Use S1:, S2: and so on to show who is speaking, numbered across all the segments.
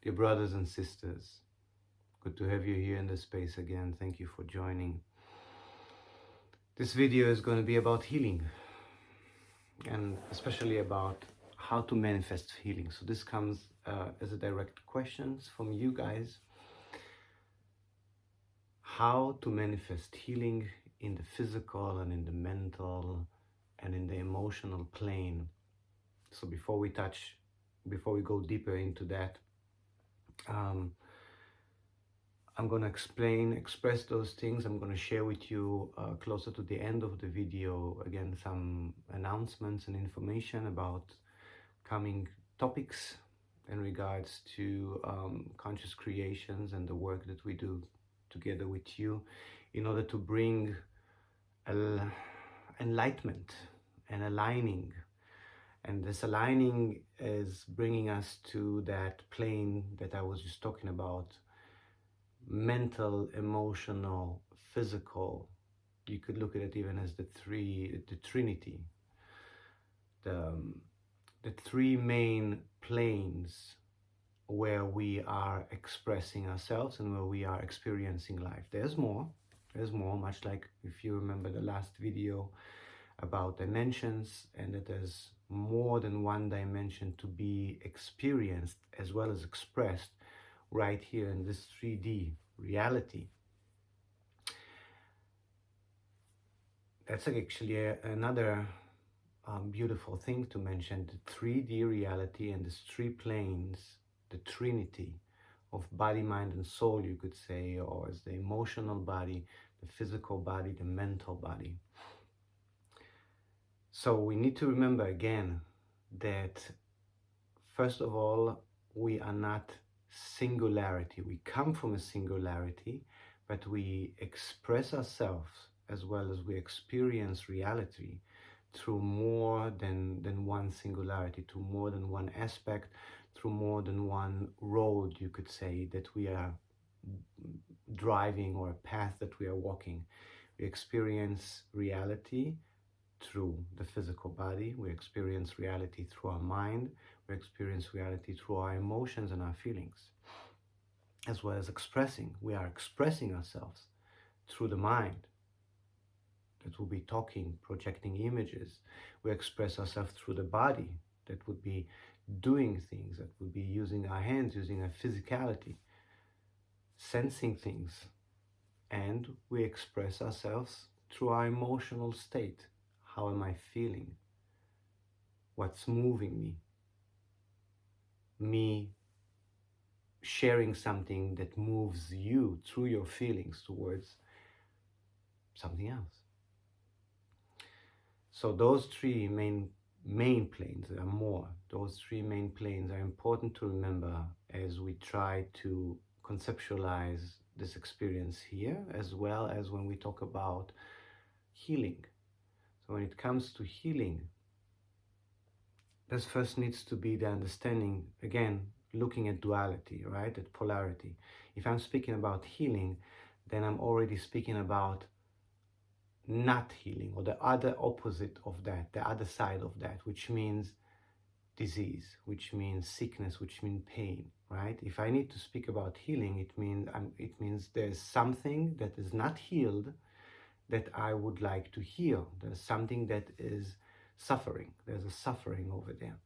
S1: dear brothers and sisters. Good to have you here in this space again. Thank you for joining. This video is going to be about healing, and especially about how to manifest healing. So this comes as a direct question from you guys. How to manifest healing in the physical and in the mental and in the emotional plane. So before we go deeper into that, I'm going to express those things. I'm going to share with you closer to the end of the video, again, some announcements and information about coming topics in regards to conscious creations and the work that we do together with you in order to bring enlightenment and aligning. And this aligning is bringing us to that plane that I was just talking about: mental, emotional, physical. You could look at it even as the Trinity, the three main planes where we are expressing ourselves and where we are experiencing life. There's more, much like if you remember the last video about dimensions, and that there's more than one dimension to be experienced as well as expressed right here in this 3D reality. That's actually another beautiful thing to mention: the 3D reality and these three planes, the Trinity of body, mind, and soul, you could say, or as the emotional body, the physical body, the mental body. So we need to remember again that, first of all, we are not singularity. We come from a singularity, but we express ourselves as well as we experience reality through more than one singularity, through more than one aspect, through more than one road, you could say, that we are driving, or a path that we are walking. We experience reality through the physical body, we experience reality through our mind, we experience reality through our emotions and our feelings, as well as expressing. We are expressing ourselves through the mind, that will be talking, projecting images. We express ourselves through the body, that would be doing things, that would be using our hands, using our physicality, sensing things. And we express ourselves through our emotional state. How am I feeling? What's moving me? Me sharing something that moves you through your feelings towards something else. So those three main planes, there are more. Those three main planes are important to remember as we try to conceptualize this experience here, as well as when we talk about healing. So when it comes to healing, this first needs to be the understanding, again, looking at duality, right? At polarity. If I'm speaking about healing, then I'm already speaking about not healing, or the other opposite of that, the other side of that, which means disease, which means sickness, which means pain, right? If I need to speak about healing, it means there's something that is not healed that I would like to heal. There's something that is suffering. There's a suffering over there.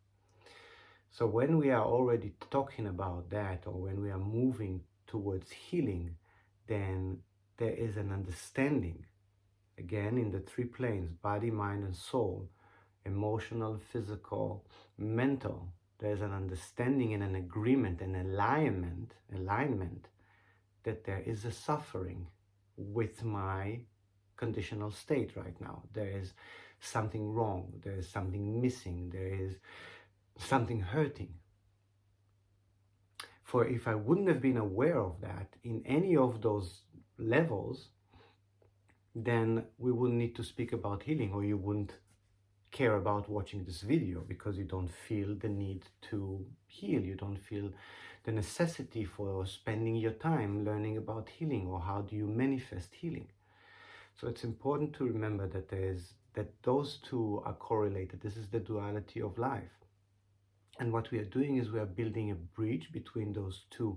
S1: So when we are already talking about that, or when we are moving towards healing, then there is an understanding, again, in the three planes: body, mind, and soul, emotional, physical, mental. There's an understanding and an agreement, an alignment that there is a suffering with my conditional state right now. There is something wrong, there is something missing, there is something hurting. For if I wouldn't have been aware of that in any of those levels, then we wouldn't need to speak about healing, or you wouldn't care about watching this video because you don't feel the need to heal. You don't feel the necessity for spending your time learning about healing, or how do you manifest healing. So it's important to remember that those two are correlated. This is the duality of life. And what we are doing is we are building a bridge between those two,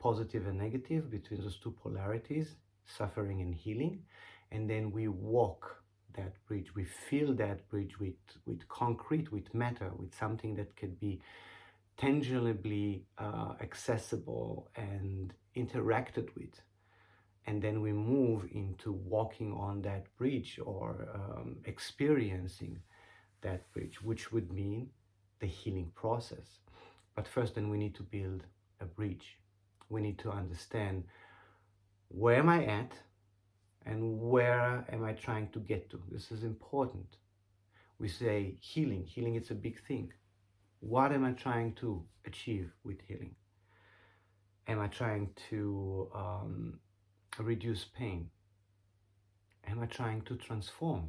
S1: positive and negative, between those two polarities, suffering and healing. And then we walk that bridge. We fill that bridge with concrete, with matter, with something that could be tangibly accessible and interacted with. And then we move into walking on that bridge, or experiencing that bridge, which would mean the healing process. But first, then we need to build a bridge. We need to understand, where am I at and where am I trying to get to? This is important. We say healing. Healing is a big thing. What am I trying to achieve with healing? Am I trying to reduce pain? Am I trying to transform?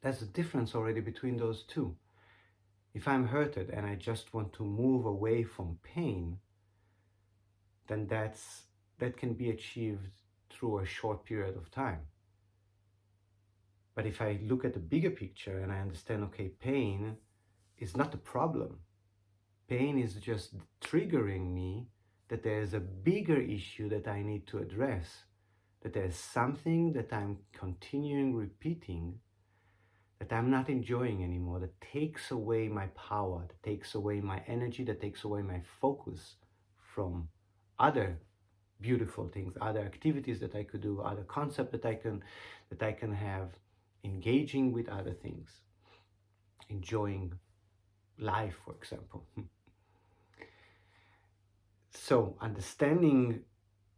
S1: There's a difference already between those two. If I'm hurted and I just want to move away from pain, then that can be achieved through a short period of time. But if I look at the bigger picture and I understand, okay, pain is not the problem. Pain is just triggering me that there's a bigger issue that I need to address, that there's something that I'm continuing repeating that I'm not enjoying anymore, that takes away my power, that takes away my energy, that takes away my focus from other beautiful things, other activities that I could do, other concepts that I can have, engaging with other things, enjoying life, for example. So understanding,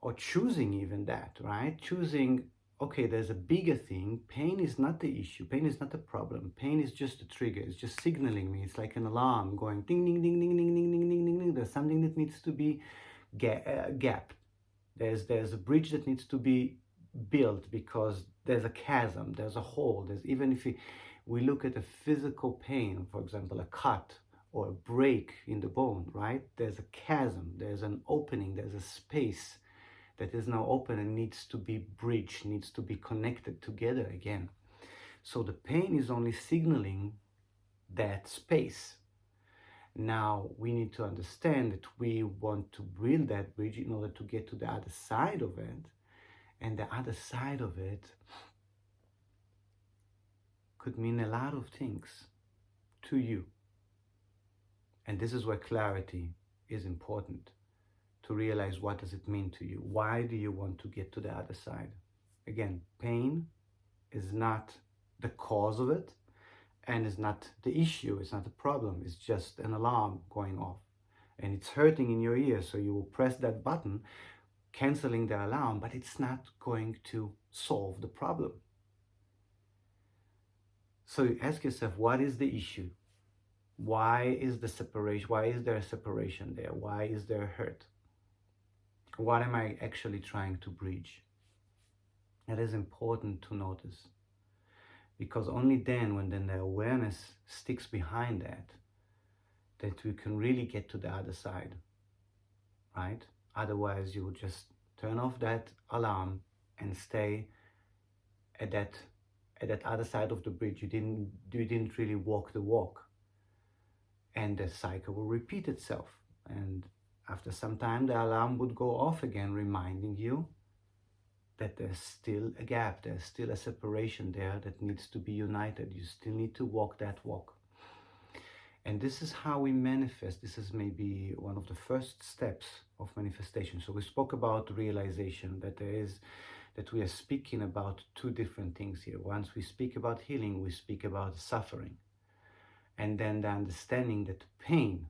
S1: or choosing even that, right? Choosing, okay, there's a bigger thing. Pain is not the issue. Pain is not the problem. Pain is just a trigger. It's just signaling me. It's like an alarm going ding, ding, ding, ding, ding, ding, ding, ding, ding, ding. There's something that needs to be gapped. There's a bridge that needs to be built, because there's a chasm, there's a hole. There's, even if we look at a physical pain, for example, a cut or a break in the bone, right? There's a chasm, there's an opening, there's a space that is now open and needs to be bridged, needs to be connected together again. So the pain is only signaling that space. Now we need to understand that we want to build that bridge in order to get to the other side of it. And the other side of it could mean a lot of things to you. And this is where clarity is important, to realize, what does it mean to you? Why do you want to get to the other side? Again, pain is not the cause of it, and is not the issue, it's not the problem, it's just an alarm going off. And it's hurting in your ear, so you will press that button, canceling the alarm, but it's not going to solve the problem. So you ask yourself, what is the issue? Why is the separation? Why is there a separation there? Why is there hurt? What am I actually trying to bridge? That is important to notice, because only then, when then the awareness sticks behind that we can really get to the other side, right? Otherwise, you would just turn off that alarm and stay at that other side of the bridge. You didn't really walk the walk, and the cycle will repeat itself. And after some time, the alarm would go off again, reminding you that there's still a gap, there's still a separation there that needs to be united. You still need to walk that walk. And this is how we manifest. This is maybe one of the first steps of manifestation. So we spoke about realization, that we are speaking about two different things here. Once we speak about healing, we speak about suffering. And then the understanding that pain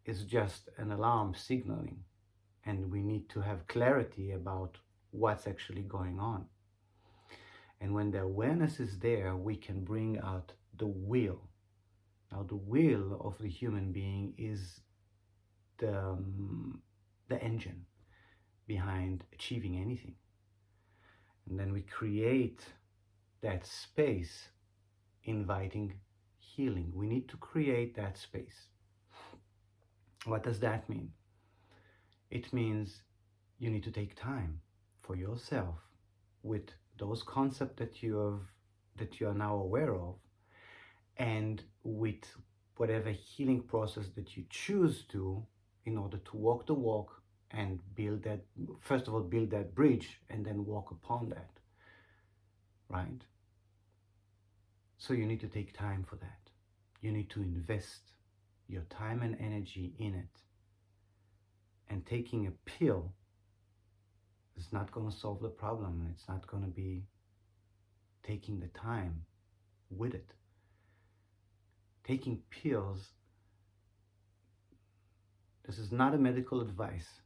S1: is just an alarm signaling, and we need to have clarity about what's actually going on. And when the awareness is there, we can bring out the will. Now, the will of the human being is the engine behind achieving anything. And then we create that space, inviting healing. We need to create that space. What does that mean? It means you need to take time for yourself with those concepts that you are now aware of, and with whatever healing process that you choose to, in order to walk the walk and build that, first of all, build that bridge and then walk upon that, right? So you need to take time for that. You need to invest your time and energy in it. And taking a pill is not going to solve the problem. It's not going to be taking the time with it. Taking pills, this is not a medical advice.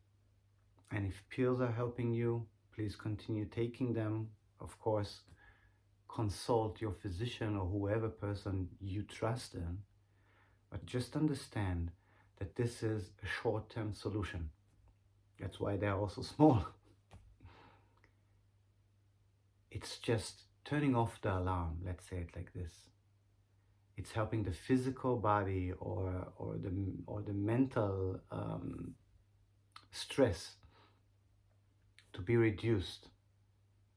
S1: And if pills are helping you, please continue taking them. Of course, consult your physician or whoever person you trust in. But just understand that this is a short-term solution. That's why they're also small. It's just turning off the alarm, let's say it like this. It's helping the physical body or the mental stress to be reduced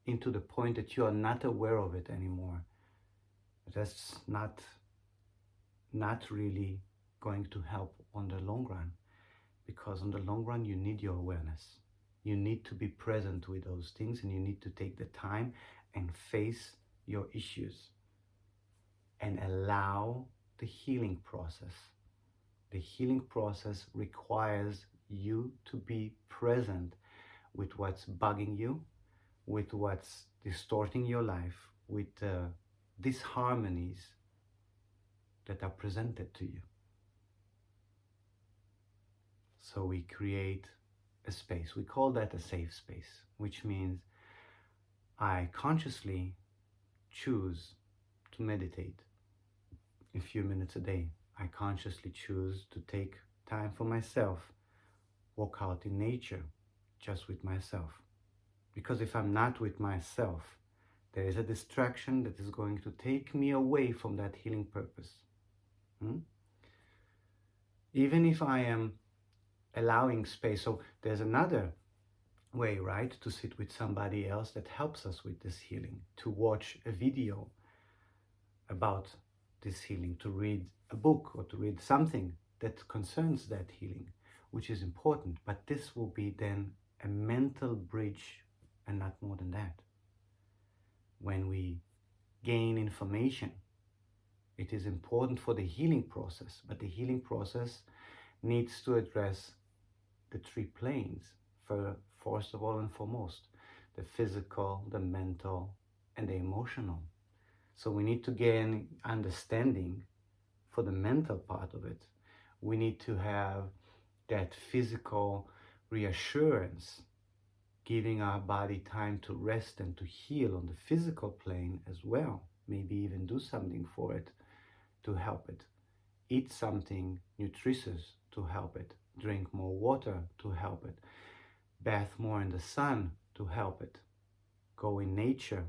S1: into the point that you are not aware of it anymore. That's not really going to help on the long run, because on the long run you need your awareness. You need to be present with those things, and you need to take the time and face your issues and allow the healing process. The healing process requires you to be present with what's bugging you, with what's distorting your life, with disharmonies that are presented to you. So we create a space. We call that a safe space, which means I consciously choose to meditate a few minutes a day. I consciously choose to take time for myself, walk out in nature just with myself. Because if I'm not with myself, there is a distraction that is going to take me away from that healing purpose. Even if I am allowing space. So there's another way, right, to sit with somebody else that helps us with this healing, to watch a video about this healing, to read a book or to read something that concerns that healing, which is important. But this will be then a mental bridge and not more than that. When we gain information, it is important for the healing process, but the healing process needs to address the three planes, first of all and foremost, the physical, the mental, and the emotional. So we need to gain understanding for the mental part of it. We need to have that physical reassurance, giving our body time to rest and to heal on the physical plane as well. Maybe even do something for it to help it. Eat something nutritious to help it. Drink more water to help it. Bath more in the sun to help it. Go in nature.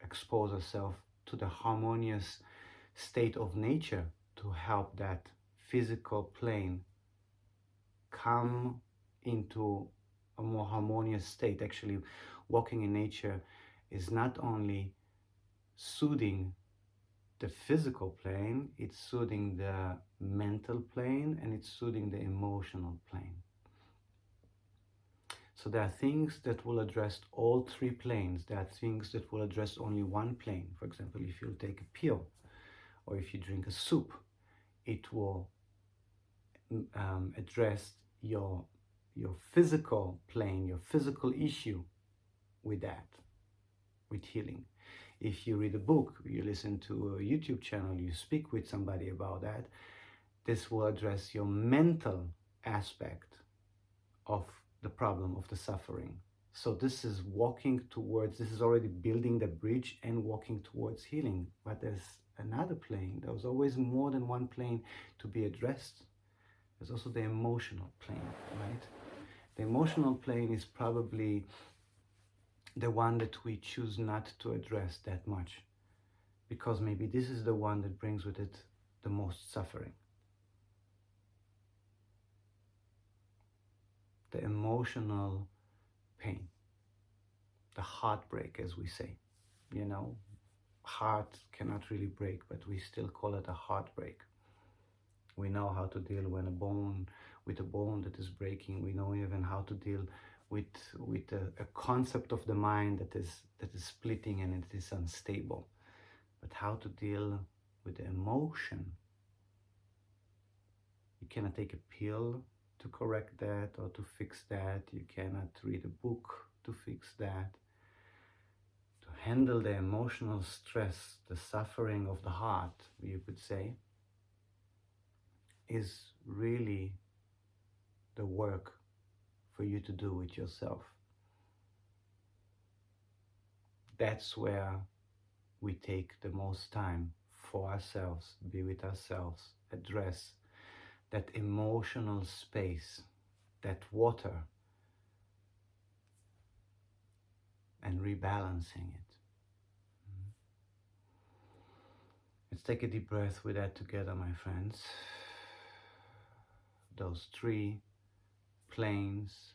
S1: Expose ourselves to the harmonious state of nature to help that physical plane come into a more harmonious state. Actually, walking in nature is not only soothing the physical plane, it's soothing the mental plane, and it's soothing the emotional plane. So there are things that will address all three planes. There are things that will address only one plane. For example, if you take a pill or if you drink a soup, it will address your physical plane, your physical issue with that, with healing. If you read a book, you listen to a YouTube channel, you speak with somebody about that, this will address your mental aspect of the problem, of the suffering. So this is already building the bridge and walking towards healing. But there's another plane. There's always more than one plane to be addressed. There's also the emotional plane, right? The emotional plane is probably the one that we choose not to address that much, because maybe this is the one that brings with it the most suffering. The emotional pain, the heartbreak, as we say. Heart cannot really break, but we still call it a heartbreak. We know how to deal with a bone that is breaking. We know even how to deal with a concept of the mind that is splitting and it is unstable. But how to deal with the emotion? You cannot take a pill to correct that or to fix that. You cannot read a book to fix that. To handle the emotional stress, the suffering of the heart, you could say, is really the work for you to do with yourself. That's where we take the most time for ourselves, be with ourselves, address that emotional space, that water, and rebalancing it. Let's take a deep breath with that together, my friends. Those three planes: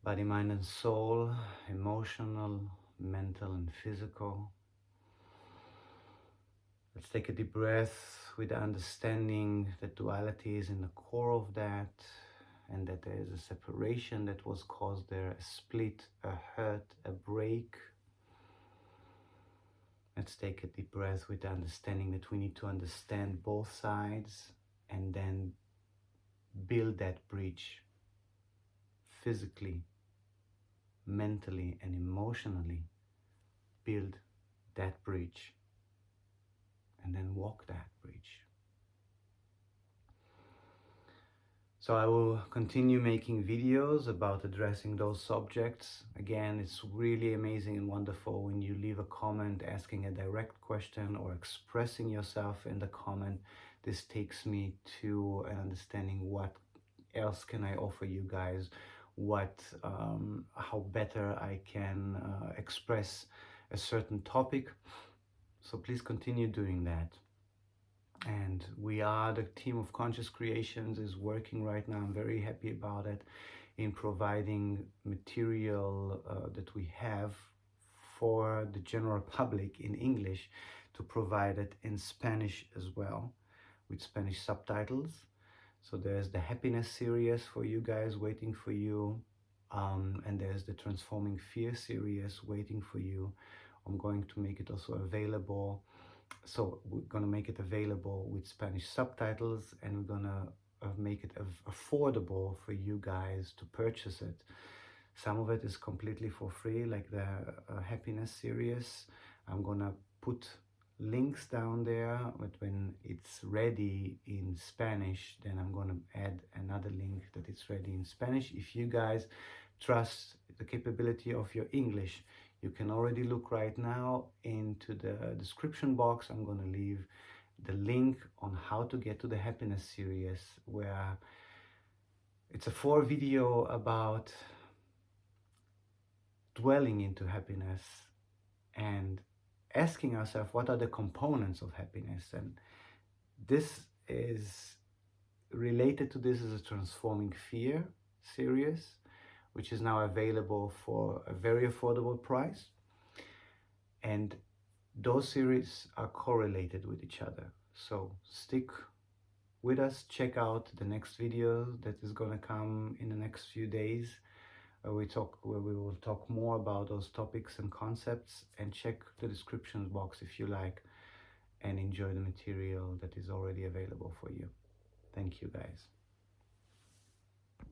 S1: body, mind, and soul, emotional, mental, and physical. Let's take a deep breath with the understanding that duality is in the core of that, and that there is a separation that was caused there, a split, a hurt, a break. Let's take a deep breath with the understanding that we need to understand both sides and then build that bridge physically, mentally, and emotionally. Build that bridge and then walk that bridge. So I will continue making videos about addressing those subjects. Again, it's really amazing and wonderful when you leave a comment asking a direct question or expressing yourself in the comment. This takes me to an understanding what else can I offer you guys, how better I can express a certain topic. So please continue doing that. And the team of Conscious Creations is working right now. I'm very happy about it, in providing material that we have for the general public in English, to provide it in Spanish as well, with Spanish subtitles. So there's the Happiness series for you guys waiting for you, and there's the Transforming Fear series waiting for you. I'm going to make it also available. So we're going to make it available with Spanish subtitles, and we're going to make it affordable for you guys to purchase it. Some of it is completely for free, like the Happiness series. I'm going to put links down there, but when it's ready in Spanish, then I'm going to add another link that it's ready in Spanish. If you guys trust the capability of your English, you can already look right now into the description box. I'm going to leave the link on how to get to the Happiness series, where it's a 4-video about dwelling into happiness and asking ourselves what are the components of happiness. And this is related to this is a Transforming Fear series, which is now available for a very affordable price. And those series are correlated with each other. So stick with us, check out the next video that is going to come in the next few days, where we will talk more about those topics and concepts, and check the description box if you like, and enjoy the material that is already available for you. Thank you guys.